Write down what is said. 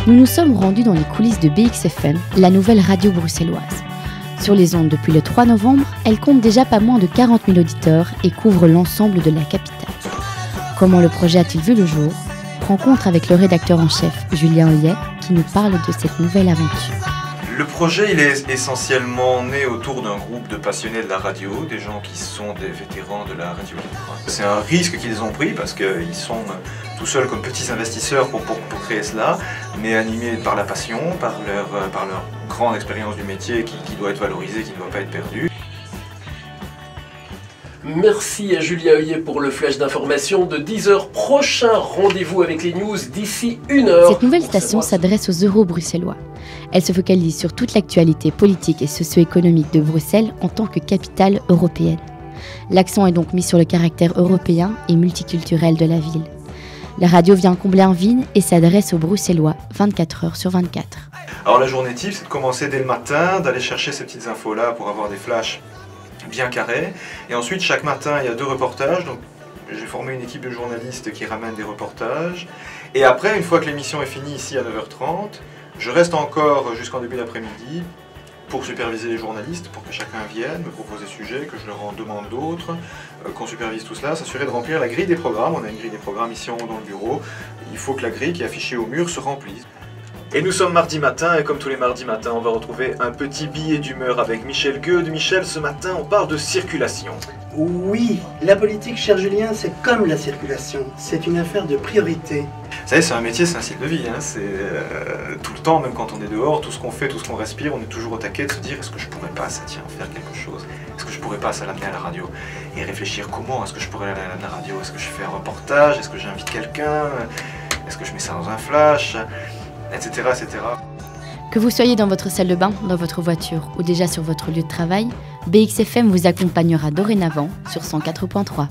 Nous nous sommes rendus dans les coulisses de BXFM, la nouvelle radio bruxelloise. Sur les ondes depuis le 3 novembre, elle compte déjà pas moins de 40 000 auditeurs et couvre l'ensemble de la capitale. Comment le projet a-t-il vu le jour? Rencontre avec le rédacteur en chef, Julien Hoyet, qui nous parle de cette nouvelle aventure. Le projet, il est essentiellement né autour d'un groupe de passionnés de la radio, des gens qui sont des vétérans de la radio libre. C'est un risque qu'ils ont pris parce qu'ils sont tout seuls comme petits investisseurs pour créer cela, mais animés par la passion, par leur grande expérience du métier qui doit être valorisée, qui ne doit pas être perdue. Merci à Julien Hoyet pour le flash d'information de 10h. Prochain rendez-vous avec les news d'ici 1 heure. Cette nouvelle station s'adresse aux euro-bruxellois. Elle se focalise sur toute l'actualité politique et socio-économique de Bruxelles en tant que capitale européenne. L'accent est donc mis sur le caractère européen et multiculturel de la ville. La radio vient combler un vide et s'adresse aux Bruxellois 24 heures sur 24. Alors la journée type, c'est de commencer dès le matin, d'aller chercher ces petites infos-là pour avoir des flashs bien carré. Et ensuite, chaque matin, il y a 2 reportages. Donc, j'ai formé une équipe de journalistes qui ramènent des reportages. Et après, une fois que l'émission est finie ici à 9h30, je reste encore jusqu'en début d'après-midi pour superviser les journalistes, pour que chacun vienne, me propose des sujets, que je leur en demande d'autres, qu'on supervise tout cela, s'assurer de remplir la grille des programmes. On a une grille des programmes ici en haut dans le bureau. Il faut que la grille qui est affichée au mur se remplisse. Et nous sommes mardi matin, et comme tous les mardis matins, on va retrouver un petit billet d'humeur avec Michel Gueude. Michel, ce matin, on parle de circulation. Oui, la politique, cher Julien, c'est comme la circulation. C'est une affaire de priorité. Vous savez, c'est un métier, c'est un style de vie. C'est tout le temps, même quand on est dehors, tout ce qu'on fait, tout ce qu'on respire, on est toujours au taquet de se dire est-ce que je pourrais pas, ça tient, faire quelque chose? Est-ce que je pourrais pas, ça l'amener à la radio? Et réfléchir comment est-ce que je pourrais aller à la radio? Est-ce que je fais un reportage? Est-ce que j'invite quelqu'un? Est-ce que je mets ça dans un flash? Etc., etc. Que vous soyez dans votre salle de bain, dans votre voiture ou déjà sur votre lieu de travail, BXFM vous accompagnera dorénavant sur 104.3.